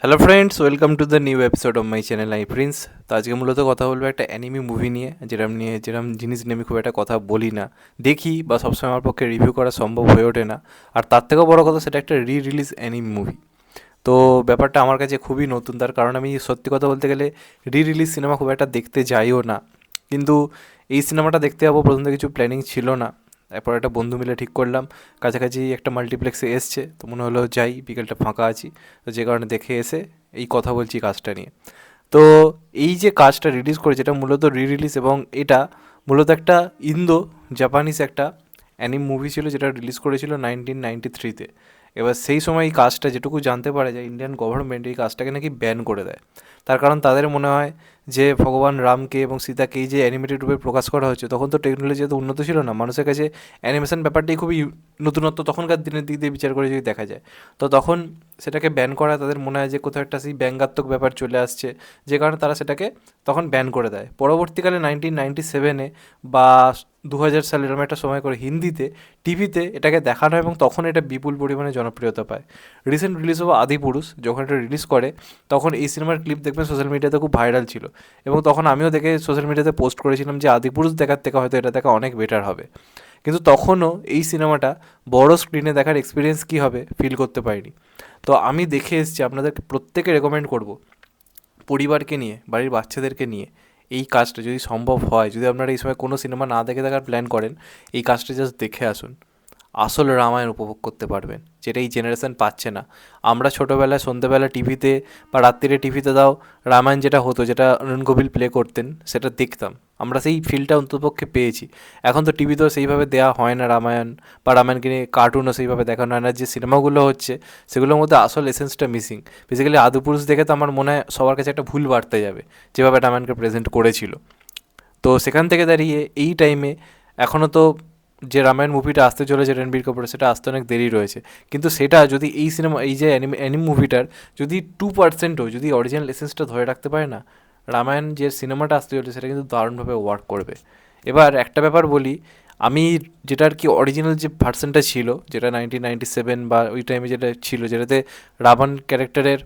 Hello friends, welcome to the new episode of my channel I Prince. তো আজকে মূলত কথা বলবো একটা অ্যানিমি মুভি নিয়ে, যেরকম জিনিস নিয়ে আমি খুব একটা কথা বলি না, দেখি বা সবসময় আমার পক্ষে রিভিউ করা সম্ভব হয়ে ওঠে না। আর তার থেকেও বড় কথা, সেটা একটা রিলিজ অ্যানিমি মুভি। তো ব্যাপারটা আমার কাছে খুবই নতুন, তার কারণ আমি সত্যি কথা বলতে গেলে রিলিজ সিনেমা খুব একটা দেখতে যাইও না। কিন্তু এই সিনেমাটা দেখতে যাবো প্রথম থেকে কিছু প্ল্যানিং ছিল না। এরপর একটা বন্ধু মিলে ঠিক করলাম, কাছাকাছি একটা মাল্টিপ্লেক্সে এসছে, তো মনে হলো যাই, বিকেলটা ফাঁকা আছি। তো যে কারণে দেখে এসে এই কথা বলছি কাজটা নিয়ে। তো এই যে কাজটা রিলিজ করেছে, এটা মূলত রিলিজ, এবং এটা মূলত একটা ইন্দো জাপানিজ একটা অ্যানিম মুভি ছিল, যেটা রিলিজ করেছিল 1993-তে। এবার সেই সময় এই কাজটা যেটুকু জানতে পারে যে ইন্ডিয়ান গভর্নমেন্ট এই কাজটাকে নাকি ব্যান করে দেয়। তার কারণ তাদের মনে হয় যে ভগবান রামকে এবং সীতাকে এই যে অ্যানিমেটেড রূপে প্রকাশ করা হচ্ছে, তখন তো টেকনোলজি এত উন্নত ছিল না, মানুষের কাছে অ্যানিমেশন ব্যাপারটাই খুবই নতুনত্ব তখনকার দিনের দিক দিয়ে বিচার করে যদি দেখা যায়। তো তখন সেটাকে ব্যান করা তাদের মনে হয় যে কোথাও একটা সেই ব্যঙ্গাত্মক ব্যাপার চলে আসছে, যে কারণে তারা সেটাকে তখন ব্যান করে দেয়। পরবর্তীকালে 1997-এ বা 2000 সালে এরকম একটা সময় করে হিন্দিতে টিভিতে এটাকে দেখানো হয়, এবং তখন এটা বিপুল পরিমাণে জনপ্রিয়তা পায়। রিসেন্ট রিলিজ হওয়া আদিপুরুষ যখন এটা রিলিজ করে, তখন এই সিনেমার ক্লিপ দেখবেন সোশ্যাল মিডিয়াতে খুব ভাইরাল ছিল, এবং তখন আমিও দেখে সোশ্যাল মিডিয়াতে পোস্ট করেছিলাম যে আদিপুরুষ দেখার থেকে হয়তো এটা দেখা অনেক বেটার হবে। কিন্তু তখনও এই সিনেমাটা বড় স্ক্রিনে দেখার এক্সপিরিয়েন্স কী হবে ফিল করতে পারিনি। তো আমি দেখে এসেছি, আপনাদেরকে প্রত্যেকে রেকমেন্ড করব, পরিবারকে নিয়ে, বাড়ির বাচ্চাদেরকে নিয়ে এই কাজটা যদি সম্ভব হয়, যদি আপনারা এই সময় কোনো সিনেমা না দেখে দেখার প্ল্যান করেন, এই কাজটা জাস্ট দেখে আসুন। আসল রামায়ণ উপভোগ করতে পারবেন, যেটা এই জেনারেশন পাচ্ছে না। আমরা ছোটোবেলায় সন্ধ্যেবেলা টিভিতে বা রাত্রিরে টিভিতে দাও রামায়ণ যেটা হতো, যেটা অরুণ গোবিল প্লে করতেন, সেটা দেখতাম। আমরা সেই ফিলটা অন্ততপক্ষে পেয়েছি। এখন তো টিভিতেও সেইভাবে দেওয়া হয় না রামায়ণ, বা রামায়ণকে নিয়ে কার্টুনও সেইভাবে দেখানো হয় না। যে সিনেমাগুলো হচ্ছে সেগুলোর মধ্যে আসল এসেন্সটা মিসিং। বেসিক্যালি আদিপুরুষ দেখে তো আমার মনে হয় সবার কাছে একটা ভুল বার্তা যাবে, যেভাবে রামায়ণকে প্রেজেন্ট করেছিল। তো সেখান থেকে দাঁড়িয়ে এই টাইমে এখনও তো যে রামায়ণ মুভিটা আসতে চলেছে রণবীর কাপুরের, সেটা আসতে অনেক দেরি রয়েছে। কিন্তু সেটা যদি এই সিনেমা, এই যে অ্যানিম মুভিটার যদি 2%ও যদি অরিজিনাল এসেন্সটা ধরে রাখতে পারে না, রামায়ণ যে সিনেমাটা আসতে চলেছে সেটা কিন্তু দারুণভাবে ওয়ার্ক করবে। এবার একটা ব্যাপার বলি, আমি যেটা আর কি অরিজিনাল যে ভার্সনটা ছিল, যেটা 1997 বা ওই টাইমে যেটা ছিল, যেটাতে রাবণ ক্যারেক্টারের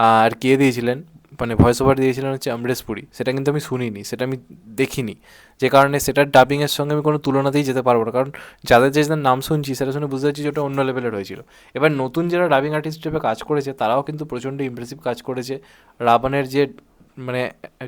আর কে দিয়েছিলেন, মানে ভয়েস ওভার দিয়েছিলেন হচ্ছে অমরেশ পুরী, সেটা কিন্তু আমি শুনিনি, সেটা আমি দেখিনি। যে কারণে সেটার ডাবিংয়ের সঙ্গে আমি কোনো তুলনাতেই যেতে পারবো না, কারণ যাদের যে নাম শুনছি সেটা শুনে বুঝতে পারছি যে ওটা অন্য লেভেলের হয়েছিল। এবার নতুন যারা ডাবিং আর্টিস্ট হিসেবে কাজ করেছে, তারাও কিন্তু প্রচণ্ড ইমপ্রেসিভ কাজ করেছে। রাবণের যে মানে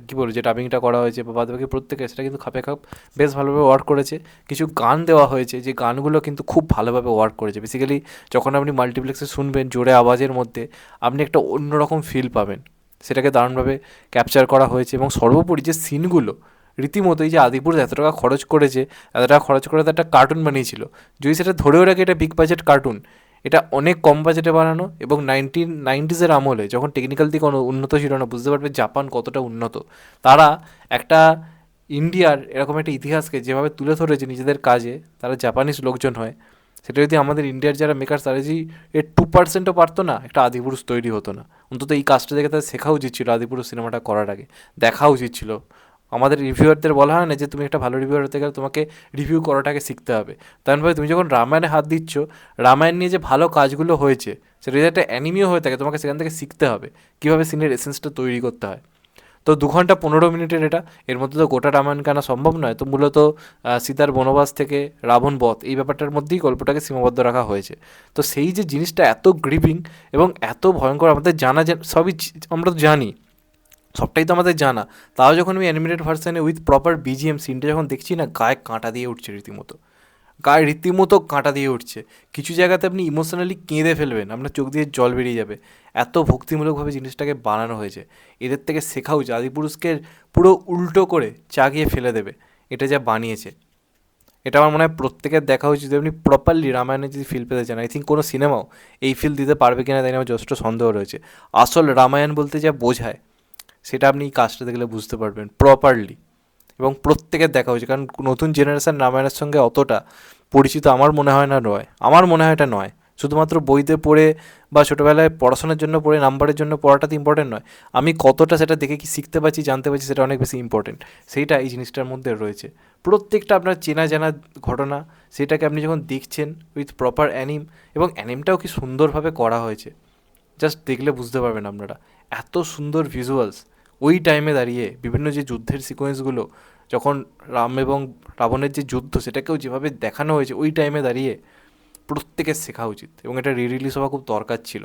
কী বলবো, যে ডাবিংটা করা হয়েছে বা বাদবাকি প্রত্যেকে, সেটা কিন্তু খাপে খাপ বেশ ভালোভাবে ওয়ার্ক করেছে। কিছু গান দেওয়া হয়েছে, যে গানগুলো কিন্তু খুব ভালোভাবে ওয়ার্ক করেছে। বেসিক্যালি যখন আপনি মাল্টিপ্লেক্সে শুনবেন জোরে আওয়াজের মধ্যে, আপনি একটা অন্যরকম ফিল পাবেন। সেটাকে দারুণভাবে ক্যাপচার করা হয়েছে, এবং সর্বোপরি যে সিনগুলো রীতিমতো, এই যে আদিপুরুষ এত টাকা খরচ করেছে, এত টাকা খরচ করে তো একটা কার্টুন বানিয়েছিল, যদি সেটা ধরেও রাখে এটা বিগ বাজেট কার্টুন, এটা অনেক কম বাজেটে বানানো, এবং 1990s আমলে যখন টেকনিক্যাল দিকে উন্নত ছিল না, বুঝতে পারবে জাপান কতটা উন্নত। তারা একটা ইন্ডিয়ার এরকম একটা ইতিহাসকে যেভাবে তুলে ধরেছে নিজেদের কাজে, তারা জাপানিজ লোকজন হয়। সেটা যদি আমাদের ইন্ডিয়ার যারা মেকার, তারা যদি এর 2%ও পারতো না, একটা আদিপুরুষ তৈরি হতো না। অন্তত এই কাজটা দেখে তাদের শেখা উচিত ছিল, আদিপুরুষ সিনেমাটা করার আগে দেখা উচিত ছিল। আমাদের রিভিউয়ারদের বলা হয় না যে তুমি একটা ভালো রিভিউয়ার হতে গেলে তোমাকে রিভিউ করাটাকে শিখতে হবে। তেমনভাবে তুমি যখন রামায়ণে হাত দিচ্ছ, রামায়ণ নিয়ে যে ভালো কাজগুলো হয়েছে, সেটা যদি একটা অ্যানিমিও হয়ে থাকে, তোমাকে সেখান থেকে শিখতে হবে কীভাবে সিনের এসেন্সটা তৈরি করতে হয়। তো 2 ঘন্টা 15 মিনিটের এটা, এর মধ্যে তো গোটা রামায়ণ কেনা সম্ভব নয়। তো মূলত সীতার বনবাস থেকে রাবণ বধ, এই ব্যাপারটার মধ্যেই গল্পটাকে সীমাবদ্ধ রাখা হয়েছে। তো সেই যে জিনিসটা এত গ্রিপিং এবং এত ভয়ঙ্কর, আমাদের জানা সবই আমরা তো জানি, সবটাই তো আমাদের জানা। তাও যখন আমি অ্যানিমেটেড ভার্সানে উইথ প্রপার বিজিএম সিনটা যখন দেখছি না, গায়ে কাঁটা দিয়ে উঠছে রীতিমতো, গায়ে রীতিমতো কাঁটা দিয়ে উঠছে। কিছু জায়গাতে আপনি ইমোশনালি কেঁদে ফেলবেন, আপনার চোখ দিয়ে জল বেরিয়ে যাবে, এত ভক্তিমূলকভাবে জিনিসটাকে বানানো হয়েছে। এদের থেকে শেখাও যে আদিপুরুষকে পুরো উল্টো করে চাগিয়ে ফেলে দেবে, এটা যা বানিয়েছে। এটা আমার মনে হয় প্রত্যেকের দেখা উচিত। যদি আপনি প্রপারলি রামায়ণে যদি ফিল পেতে চান, আই থিঙ্ক কোনো সিনেমাও এই ফিল দিতে পারবে কিনা তাই নিয়ে আমার যথেষ্ট সন্দেহ রয়েছে। আসল রামায়ণ বলতে যা বোঝায়, সেটা আপনি এই কাজটা দেখলে বুঝতে পারবেন প্রপারলি, এবং প্রত্যেকের দেখা উচিত। কারণ নতুন জেনারেশন রামায়ণের সঙ্গে অতটা পরিচিত আমার মনে হয় না, নয়, আমার মনে হয় এটা নয়। শুধুমাত্র বইতে পড়ে বা ছোটোবেলায় পড়াশোনার জন্য পড়ে নাম্বারের জন্য পড়াটা তো ইম্পর্টেন্ট নয়। আমি কতটা সেটা দেখে কি শিখতে পারছি, জানতে পারছি, সেটা অনেক বেশি ইম্পর্টেন্ট। সেইটা এই জিনিসটার মধ্যে রয়েছে। প্রত্যেকটা আপনার চেনা জানা ঘটনা, সেটাকে আপনি যখন দেখছেন উইথ প্রপার অ্যানিম, এবং অ্যানিমটাও কি সুন্দরভাবে করা হয়েছে। জাস্ট দেখলে বুঝতে পারবেন আপনারা, এত সুন্দর ভিজুয়ালস। ওই টাইমে দাঁড়িয়ে বিভিন্ন যে যুদ্ধের সিকোয়েন্সগুলো, যখন রাম এবং রাবণের যে যুদ্ধ সেটাকেও যেভাবে দেখানো হয়েছে ওই টাইমে দাঁড়িয়ে, প্রত্যেকের শেখা উচিত এবং এটা রিলিজ হওয়া খুব দরকার ছিল,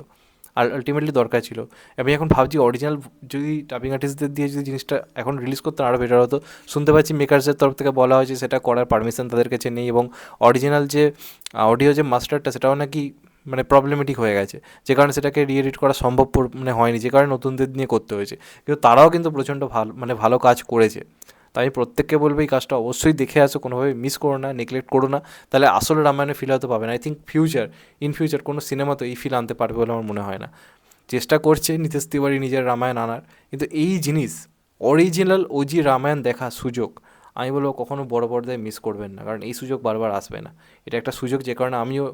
আর আলটিমেটলি দরকার ছিল। আমি এখন ভাবছি অরিজিনাল যদি ডাবিং আর্টিস্টদের দিয়ে যদি জিনিসটা এখন রিলিজ করতে আরও বেটার হতো। শুনতে পাচ্ছি মেকার্সের তরফ থেকে বলা হয়েছে সেটা করার পারমিশন তাদের কাছে নেই, এবং অরিজিনাল যে অডিও যে মাস্টারটা সেটাও নাকি মানে প্রবলেমেটিক হয়ে গেছে, যে কারণে সেটাকে রিএডিট করা সম্ভব মানে হয়নি, যে কারণে নতুনদের নিয়ে করতে হয়েছে। কিন্তু তারাও কিন্তু প্রচণ্ড ভালো মানে ভালো কাজ করেছে। তাই আমি প্রত্যেককে বলবো এই কাজটা অবশ্যই দেখে আসো, কোনোভাবে মিস করো না, নেগলেক্ট করো না, তাহলে আসলে রামায়ণের ফিল হয়তো পাবে না। আই থিঙ্ক ইন ফিউচার কোনো সিনেমা তো এই ফিল আনতে পারবে বলে আমার মনে হয় না। চেষ্টা করছে নিতেশ তিওয়ারি নিজের রামায়ণ আনার, কিন্তু এই জিনিস অরিজিনাল ওজি রামায়ণ দেখার সুযোগ আমি বলবো কখনো বড় পর্দায় মিস করবেন না, কারণ এই সুযোগ বারবার আসবে না। এটা একটা সুযোগ, যে কারণে আমিও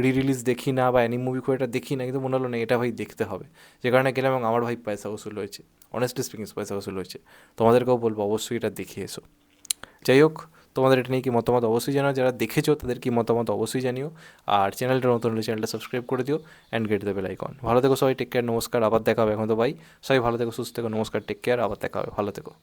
রিলিজ দেখি না বা অ্যানিম মুভি খুব একটা দেখি না, কিন্তু মনে হলো না এটা ভাই দেখতে হবে, যে কারণে গেলাম এবং আমার ভাই পয়সা ওসুল হয়েছে, অনেস্টলি স্পিকিং পয়সা ওসুল হয়েছে। তোমাদেরকেও বলবো অবশ্যই এটা দেখে এসো। যাই হোক, তোমাদের এটা নিয়ে কি মতামত অবশ্যই জানাও, যারা দেখেছো তাদের কি মতামত অবশ্যই জানিও। আর চ্যানেলটা নতুন হলে চ্যানেলটা সাবস্ক্রাইব করে দিও and get the bell icon. ভালো থেকো সবাই, টেক কেয়ার, নমস্কার, আবার দেখা হবে। এখন তো ভাই সবাই ভালো থেকো, সুস্থ থেকো, নমস্কার, টেক কেয়ার, আবার দেখা হবে, ভালো থেকো।